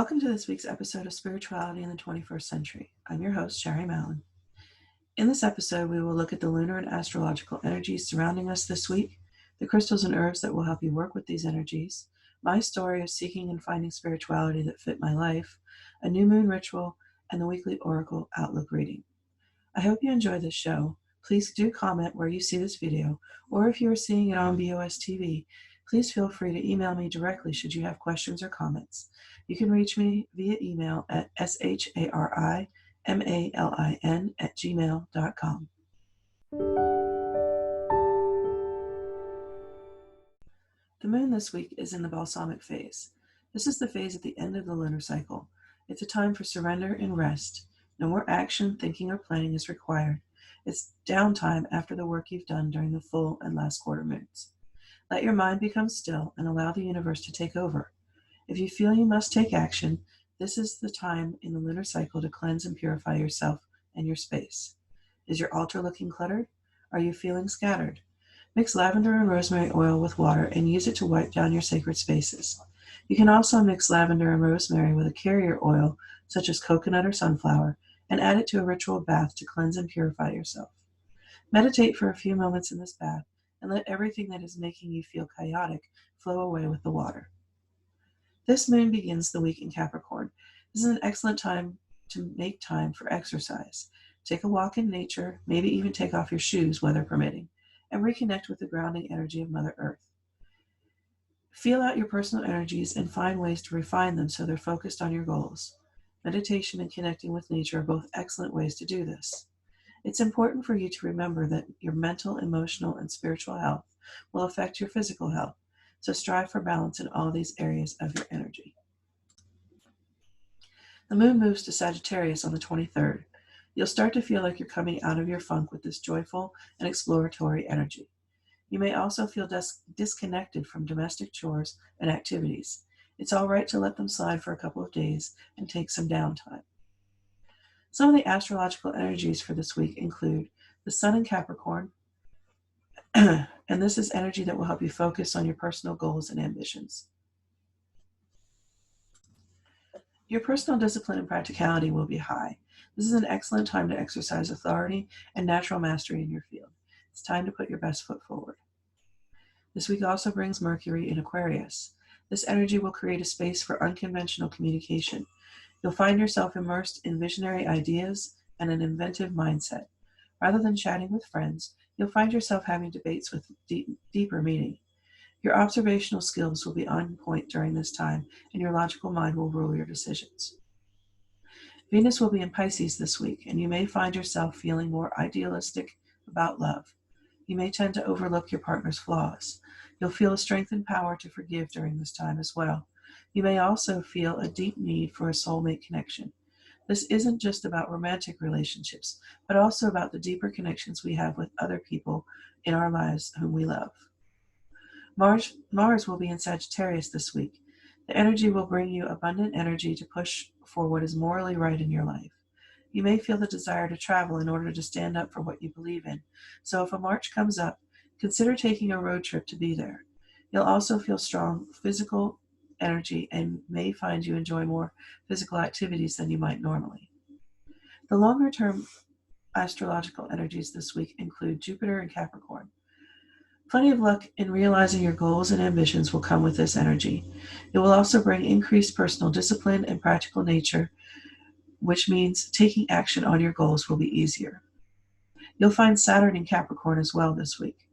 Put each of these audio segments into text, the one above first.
Welcome to this week's episode of Spirituality in the 21st Century. I'm your host, Shari Malin. In this episode, we will look at the lunar and astrological energies surrounding us this week, the crystals and herbs that will help you work with these energies, my story of seeking and finding spirituality that fit my life, a new moon ritual, and the weekly Oracle Outlook reading. I hope you enjoy this show. Please do comment where you see this video, or if you are seeing it on BOS TV, please feel free to email me directly should you have questions or comments. You can reach me via email at sharimalin@gmail.com. The moon this week is in the balsamic phase. This is the phase at the end of the lunar cycle. It's a time for surrender and rest. No more action, thinking, or planning is required. It's downtime after the work you've done during the full and last quarter moons. Let your mind become still and allow the universe to take over. If you feel you must take action, this is the time in the lunar cycle to cleanse and purify yourself and your space. Is your altar looking cluttered? Are you feeling scattered? Mix lavender and rosemary oil with water and use it to wipe down your sacred spaces. You can also mix lavender and rosemary with a carrier oil, such as coconut or sunflower, and add it to a ritual bath to cleanse and purify yourself. Meditate for a few moments in this bath and let everything that is making you feel chaotic flow away with the water. This moon begins the week in Capricorn. This is an excellent time to make time for exercise. Take a walk in nature, maybe even take off your shoes, weather permitting, and reconnect with the grounding energy of Mother Earth. Feel out your personal energies and find ways to refine them so they're focused on your goals. Meditation and connecting with nature are both excellent ways to do this. It's important for you to remember that your mental, emotional, and spiritual health will affect your physical health, so strive for balance in all these areas of your energy. The moon moves to Sagittarius on the 23rd. You'll start to feel like you're coming out of your funk with this joyful and exploratory energy. You may also feel disconnected from domestic chores and activities. It's all right to let them slide for a couple of days and take some downtime. Some of the astrological energies for this week include the Sun in Capricorn, and this is energy that will help you focus on your personal goals and ambitions. Your personal discipline and practicality will be high. This is an excellent time to exercise authority and natural mastery in your field. It's time to put your best foot forward. This week also brings Mercury in Aquarius. This energy will create a space for unconventional communication. You'll find yourself immersed in visionary ideas and an inventive mindset. Rather than chatting with friends, you'll find yourself having debates with deeper meaning. Your observational skills will be on point during this time, and your logical mind will rule your decisions. Venus will be in Pisces this week, and you may find yourself feeling more idealistic about love. You may tend to overlook your partner's flaws. You'll feel a strength and power to forgive during this time as well. You may also feel a deep need for a soulmate connection. This isn't just about romantic relationships, but also about the deeper connections we have with other people in our lives whom we love. Mars will be in Sagittarius this week. The energy will bring you abundant energy to push for what is morally right in your life. You may feel the desire to travel in order to stand up for what you believe in. So if a March comes up, consider taking a road trip to be there. You'll also feel strong physical energy and may find you enjoy more physical activities than you might normally. The longer-term astrological energies this week include Jupiter and Capricorn. Plenty of luck in realizing your goals and ambitions will come with this energy. It will also bring increased personal discipline and practical nature, which means taking action on your goals will be easier. You'll find Saturn in Capricorn as well this week.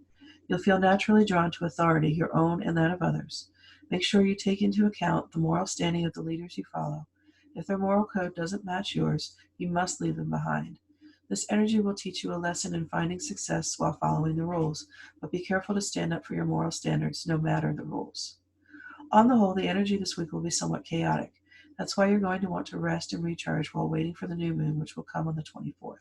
You'll feel naturally drawn to authority, your own and that of others. Make sure you take into account the moral standing of the leaders you follow. If their moral code doesn't match yours, you must leave them behind. This energy will teach you a lesson in finding success while following the rules, but be careful to stand up for your moral standards no matter the rules. On the whole, the energy this week will be somewhat chaotic. That's why you're going to want to rest and recharge while waiting for the new moon, which will come on the 24th.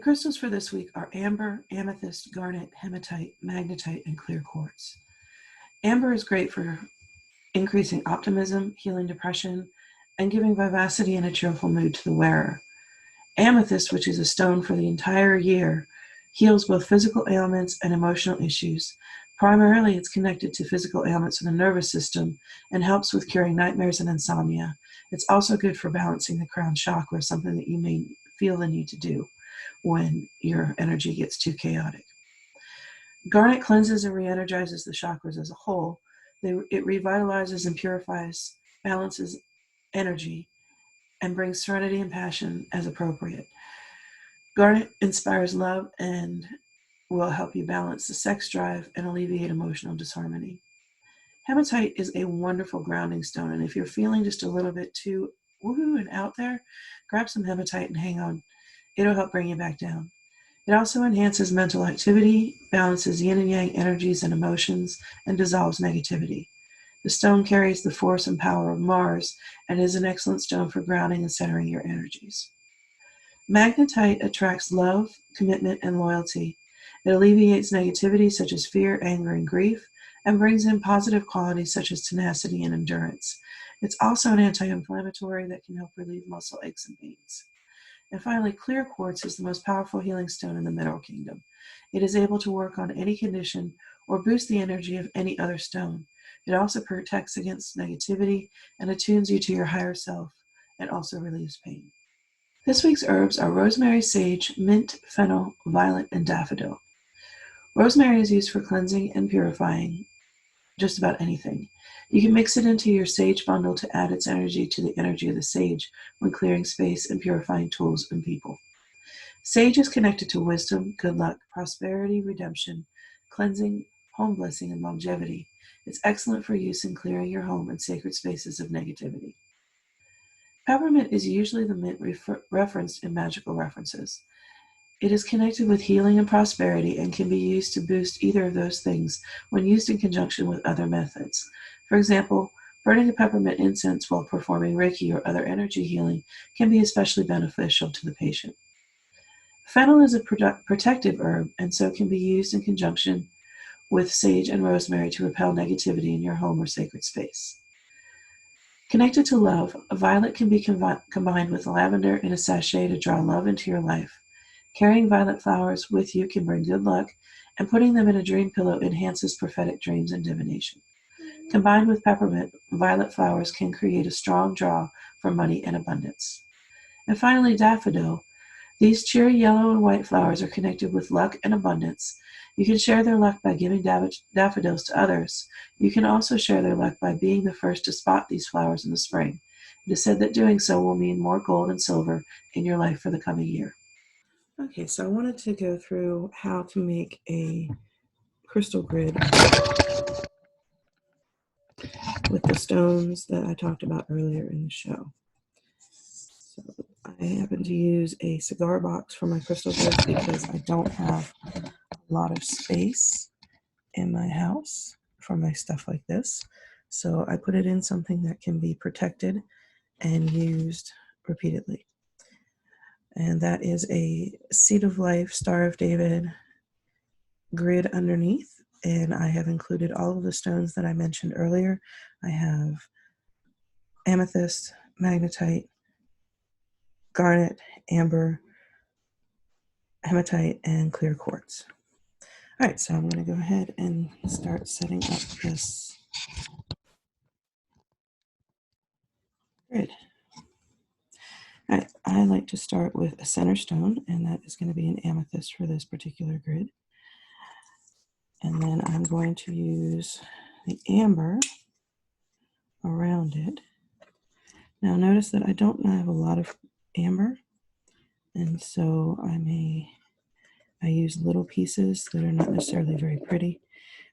crystals for this week are amber, amethyst, garnet, hematite, magnetite, and clear quartz. Amber is great for increasing optimism, healing depression, and giving vivacity and a cheerful mood to the wearer. Amethyst, which is a stone for the entire year, heals both physical ailments and emotional issues. Primarily, it's connected to physical ailments in the nervous system and helps with curing nightmares and insomnia. It's also good for balancing the crown chakra, something that you may feel the need to do when your energy gets too chaotic. Garnet cleanses and re-energizes the chakras as a whole. It revitalizes and purifies, balances energy, and brings serenity and passion as appropriate. Garnet inspires love and will help you balance the sex drive and alleviate emotional disharmony. Hematite is a wonderful grounding stone, and if you're feeling just a little bit too woohoo and out there, grab some hematite and hang on. It'll help bring you back down. It also enhances mental activity, balances yin and yang energies and emotions, and dissolves negativity. The stone carries the force and power of Mars and is an excellent stone for grounding and centering your energies. Magnetite attracts love, commitment, and loyalty. It alleviates negativity such as fear, anger, and grief, and brings in positive qualities such as tenacity and endurance. It's also an anti-inflammatory that can help relieve muscle aches and pains. And finally, clear quartz is the most powerful healing stone in the Mineral Kingdom. It is able to work on any condition or boost the energy of any other stone. It also protects against negativity and attunes you to your higher self and also relieves pain. This week's herbs are rosemary, sage, mint, fennel, violet, and daffodil. Rosemary is used for cleansing and purifying just about anything. You can mix it into your sage bundle to add its energy to the energy of the sage when clearing space and purifying tools and people. Sage is connected to wisdom, good luck, prosperity, redemption, cleansing, home blessing, and longevity. It's excellent for use in clearing your home and sacred spaces of negativity. Peppermint is usually the mint referenced in magical references. It is connected with healing and prosperity and can be used to boost either of those things when used in conjunction with other methods. For example, burning a peppermint incense while performing Reiki or other energy healing can be especially beneficial to the patient. Fennel is a protective herb and so can be used in conjunction with sage and rosemary to repel negativity in your home or sacred space. Connected to love, a violet can be combined with lavender in a sachet to draw love into your life. Carrying violet flowers with you can bring good luck, and putting them in a dream pillow enhances prophetic dreams and divination. Combined with peppermint, violet flowers can create a strong draw for money and abundance. And finally, daffodil. These cheery yellow and white flowers are connected with luck and abundance. You can share their luck by giving daffodils to others. You can also share their luck by being the first to spot these flowers in the spring. It is said that doing so will mean more gold and silver in your life for the coming year. Okay, so I wanted to go through how to make a crystal grid with the stones that I talked about earlier in the show. So I happen to use a cigar box for my crystal grids because I don't have a lot of space in my house for my stuff like this. So I put it in something that can be protected and used repeatedly. And that is a Seed of Life, Star of David grid underneath. And I have included all of the stones that I mentioned earlier. I have amethyst, magnetite, garnet, amber, hematite, and clear quartz. All right, so I'm going to go ahead and start setting up this grid. All right, I like to start with a center stone, and that is going to be an amethyst for this particular grid. And then I'm going to use the amber around it. Now notice that I don't have a lot of amber, and so I use little pieces that are not necessarily very pretty,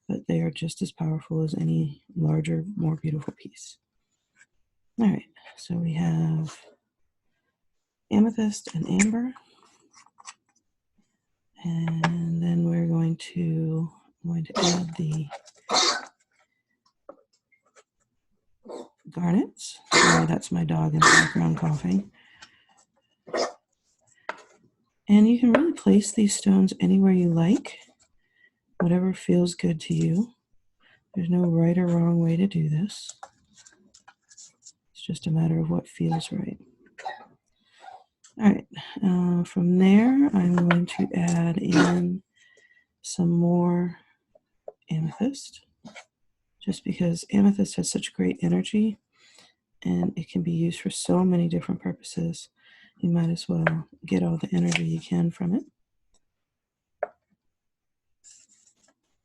but they are just as powerful as any larger, more beautiful piece. All right, so we have amethyst and amber, and then we're going to add the garnets. Sorry, that's my dog in the background coughing. And you can really place these stones anywhere you like, whatever feels good to you. There's no right or wrong way to do this. It's just a matter of what feels right. All right, from there, I'm going to add in some more amethyst, just because amethyst has such great energy and it can be used for so many different purposes. You might as well get all the energy you can from it.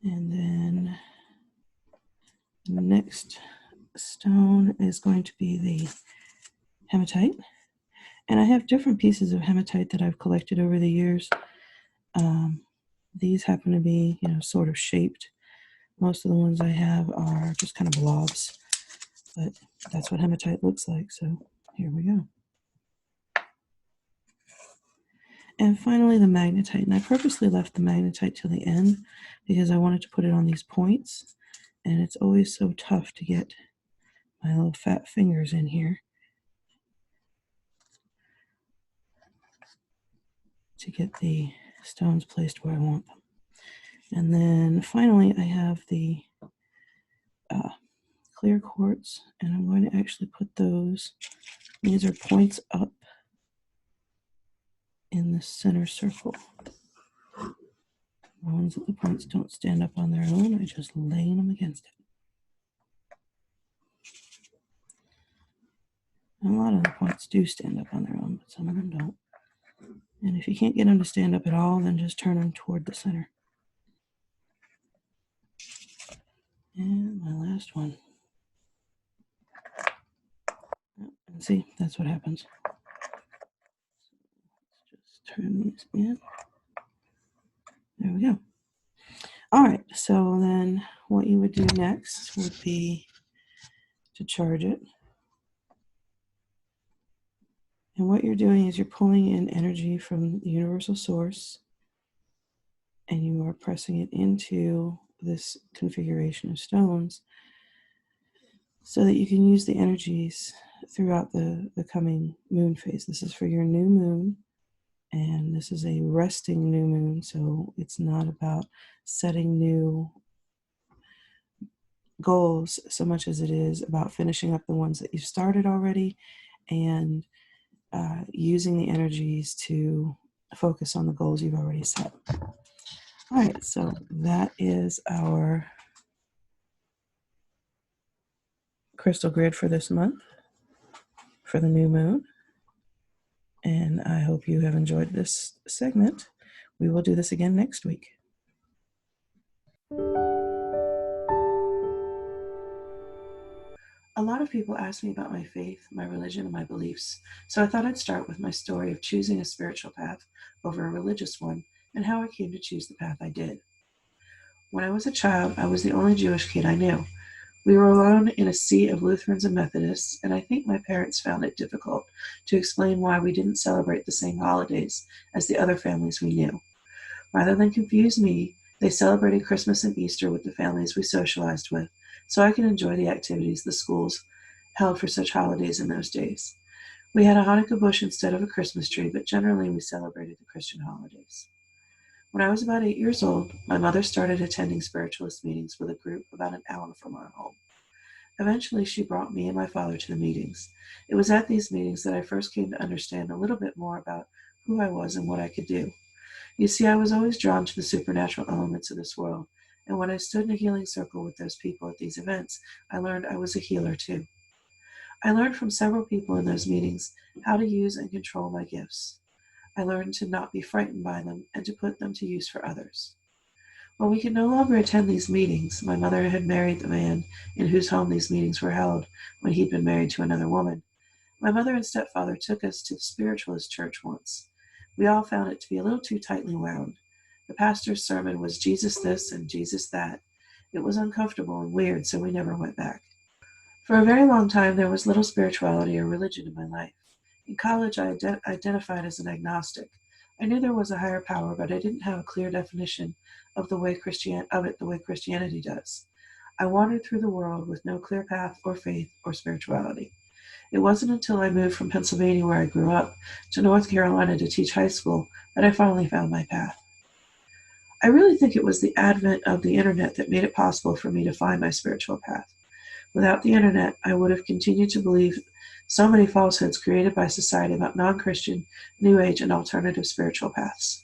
And then the next stone is going to be the hematite. And I have different pieces of hematite that I've collected over the years. These happen to be, sort of shaped. Most of the ones I have are just kind of blobs, but that's what hematite looks like. So here we go. And finally, the magnetite. And I purposely left the magnetite till the end because I wanted to put it on these points. And it's always so tough to get my little fat fingers in here to get the stones placed where I want them. And then finally, I have the clear quartz, and I'm going to actually put those, these are points up in the center circle. The ones that the points don't stand up on their own, I just lay them against it. And a lot of the points do stand up on their own, but some of them don't. And if you can't get them to stand up at all, then just turn them toward the center. And my last one. And see, that's what happens. Let's just turn these in. There we go. All right, so then what you would do next would be to charge it. And what you're doing is you're pulling in energy from the universal source, and you are pressing it into this configuration of stones so that you can use the energies throughout the coming moon phase. This is for your new moon, and this is a resting new moon, so it's not about setting new goals so much as it is about finishing up the ones that you've started already and using the energies to focus on the goals you've already set. All right, so that is our crystal grid for this month, for the new moon. And I hope you have enjoyed this segment. We will do this again next week. A lot of people ask me about my faith, my religion, and my beliefs, so I thought I'd start with my story of choosing a spiritual path over a religious one and how I came to choose the path I did. When I was a child, I was the only Jewish kid I knew. We were alone in a sea of Lutherans and Methodists, and I think my parents found it difficult to explain why we didn't celebrate the same holidays as the other families we knew. Rather than confuse me, they celebrated Christmas and Easter with the families we socialized with, so I could enjoy the activities the schools held for such holidays in those days. We had a Hanukkah bush instead of a Christmas tree, but generally we celebrated the Christian holidays. When I was about 8 years old, my mother started attending spiritualist meetings with a group about an hour from our home. Eventually, she brought me and my father to the meetings. It was at these meetings that I first came to understand a little bit more about who I was and what I could do. You see, I was always drawn to the supernatural elements of this world, and when I stood in a healing circle with those people at these events, I learned I was a healer too. I learned from several people in those meetings how to use and control my gifts. I learned to not be frightened by them and to put them to use for others. When we could no longer attend these meetings, my mother had married the man in whose home these meetings were held when he'd been married to another woman. My mother and stepfather took us to the spiritualist church once. We all found it to be a little too tightly wound. The pastor's sermon was Jesus this and Jesus that. It was uncomfortable and weird, so we never went back. For a very long time, there was little spirituality or religion in my life. In college, I identified as an agnostic. I knew there was a higher power, but I didn't have a clear definition of the way Christianity does. I wandered through the world with no clear path or faith or spirituality. It wasn't until I moved from Pennsylvania, where I grew up, to North Carolina to teach high school that I finally found my path. I really think it was the advent of the internet that made it possible for me to find my spiritual path. Without the internet, I would have continued to believe so many falsehoods created by society about non-Christian, New Age, and alternative spiritual paths.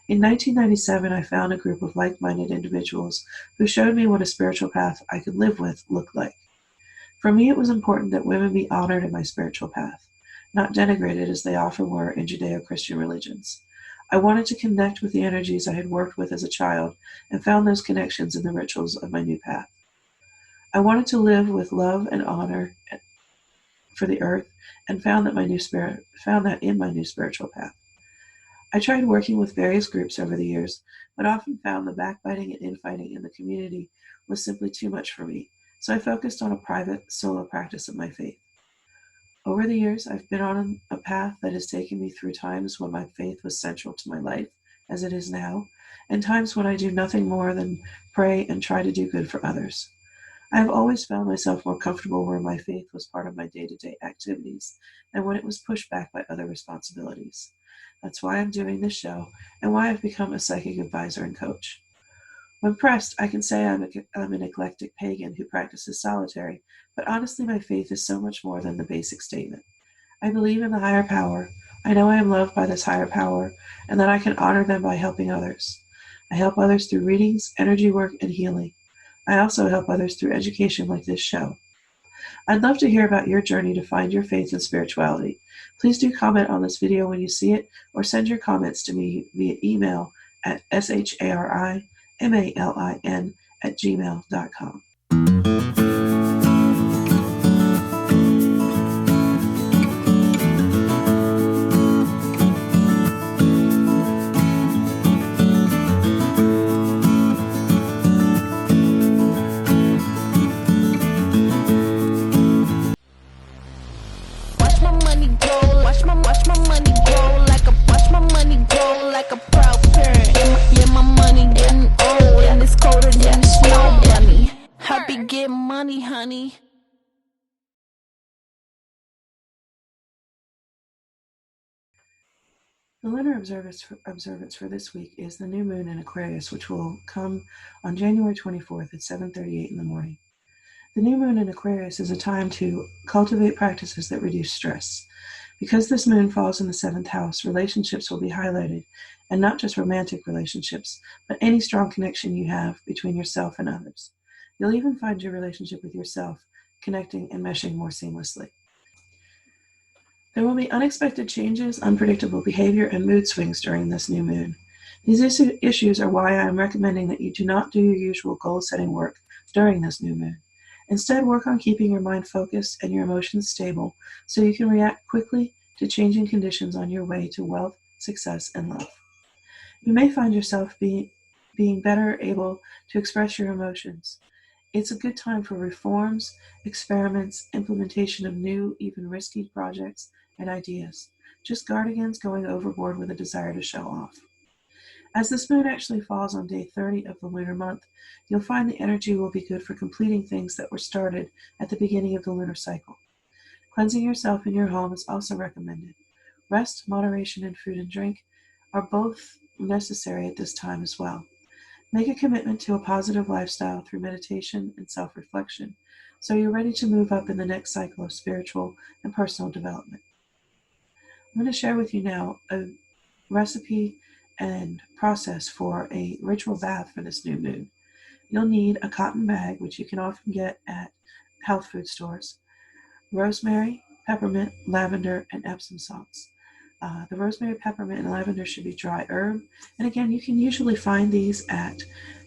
In 1997, I found a group of like-minded individuals who showed me what a spiritual path I could live with looked like. For me, it was important that women be honored in my spiritual path, not denigrated as they often were in Judeo-Christian religions. I wanted to connect with the energies I had worked with as a child and found those connections in the rituals of my new path. I wanted to live with love and honor for the earth and found that in my new spiritual path. I tried working with various groups over the years, but often found the backbiting and infighting in the community was simply too much for me, so I focused on a private, solo practice of my faith. Over the years, I've been on a path that has taken me through times when my faith was central to my life, as it is now, and times when I do nothing more than pray and try to do good for others. I have always found myself more comfortable where my faith was part of my day-to-day activities than when it was pushed back by other responsibilities. That's why I'm doing this show and why I've become a psychic advisor and coach. When pressed, I can say I'm an eclectic pagan who practices solitary, but honestly my faith is so much more than the basic statement. I believe in the higher power. I know I am loved by this higher power and that I can honor them by helping others. I help others through readings, energy work, and healing. I also help others through education like this show. I'd love to hear about your journey to find your faith and spirituality. Please do comment on this video when you see it, or send your comments to me via email at sharimalin@gmail.com. Get money, honey. The lunar observance for this week is the new moon in Aquarius, which will come on January 24th at 7:38 in the morning. The new moon in Aquarius is a time to cultivate practices that reduce stress. Because this moon falls in the 7th house, relationships will be highlighted, and not just romantic relationships, but any strong connection you have between yourself and others. You'll even find your relationship with yourself connecting and meshing more seamlessly. There will be unexpected changes, unpredictable behavior, and mood swings during this new moon. These issues are why I am recommending that you do not do your usual goal-setting work during this new moon. Instead, work on keeping your mind focused and your emotions stable so you can react quickly to changing conditions on your way to wealth, success, and love. You may find yourself being better able to express your emotions. It's a good time for reforms, experiments, implementation of new, even risky projects and ideas. Just guard against going overboard with a desire to show off. As this moon actually falls on day 30 of the lunar month, you'll find the energy will be good for completing things that were started at the beginning of the lunar cycle. Cleansing yourself in your home is also recommended. Rest, moderation, and food and drink are both necessary at this time as well. Make a commitment to a positive lifestyle through meditation and self-reflection, so you're ready to move up in the next cycle of spiritual and personal development. I'm going to share with you now a recipe and process for a ritual bath for this new moon. You'll need a cotton bag, which you can often get at health food stores, rosemary, peppermint, lavender, and Epsom salts. The rosemary, peppermint, and lavender should be dry herb. And again, you can usually find these at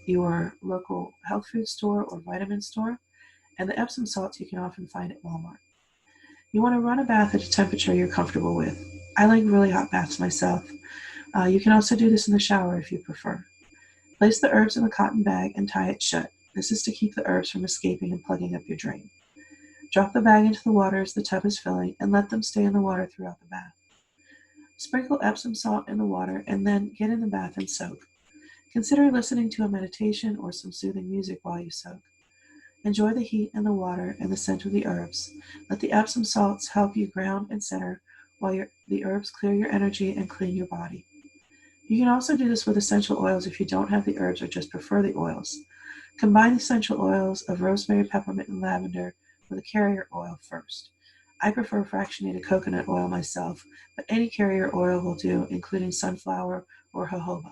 your local health food store or vitamin store. And the Epsom salts you can often find at Walmart. You want to run a bath at a temperature you're comfortable with. I like really hot baths myself. You can also do this in the shower if you prefer. Place the herbs in the cotton bag and tie it shut. This is to keep the herbs from escaping and plugging up your drain. Drop the bag into the water as the tub is filling and let them stay in the water throughout the bath. Sprinkle Epsom salt in the water and then get in the bath and soak. Consider listening to a meditation or some soothing music while you soak. Enjoy the heat and the water and the scent of the herbs. Let the Epsom salts help you ground and center while the herbs clear your energy and clean your body. You can also do this with essential oils if you don't have the herbs or just prefer the oils. Combine the essential oils of rosemary, peppermint, and lavender with a carrier oil first. I prefer fractionated coconut oil myself, but any carrier oil will do, including sunflower or jojoba.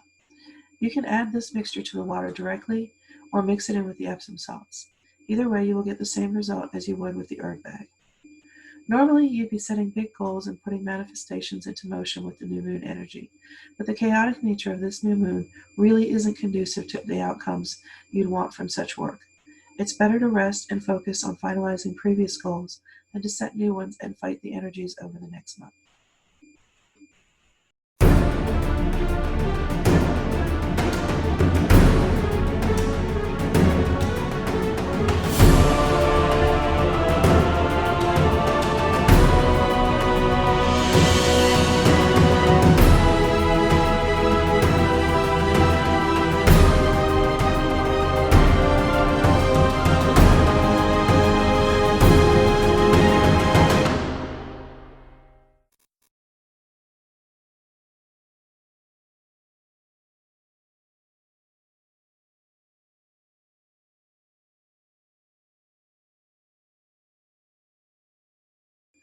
You can add this mixture to the water directly or mix it in with the Epsom salts. Either way, you will get the same result as you would with the herb bag. Normally, you'd be setting big goals and putting manifestations into motion with the new moon energy, but the chaotic nature of this new moon really isn't conducive to the outcomes you'd want from such work. It's better to rest and focus on finalizing previous goals than to set new ones and fight the energies over the next month.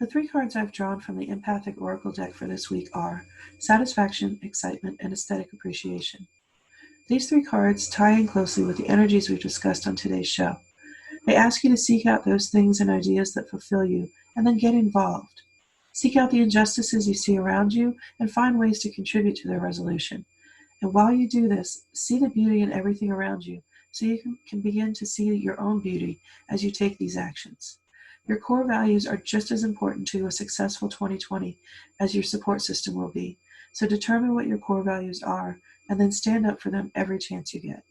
The three cards I've drawn from the Empathic Oracle deck for this week are Satisfaction, Excitement, and Aesthetic Appreciation. These three cards tie in closely with the energies we've discussed on today's show. They ask you to seek out those things and ideas that fulfill you and then get involved. Seek out the injustices you see around you and find ways to contribute to their resolution. And while you do this, see the beauty in everything around you so you can begin to see your own beauty as you take these actions. Your core values are just as important to a successful 2020 as your support system will be. So determine what your core values are and then stand up for them every chance you get.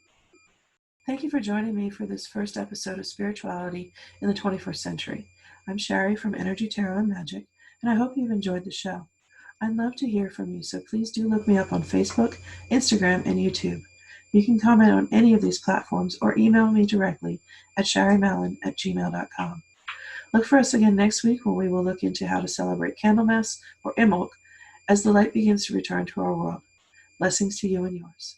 Thank you for joining me for this first episode of Spirituality in the 21st Century. I'm Shari from Energy Tarot and Magic, and I hope you've enjoyed the show. I'd love to hear from you, so please do look me up on Facebook, Instagram, and YouTube. You can comment on any of these platforms or email me directly at sharimalin@gmail.com. Look for us again next week when we will look into how to celebrate Candlemas or Imbolc as the light begins to return to our world. Blessings to you and yours.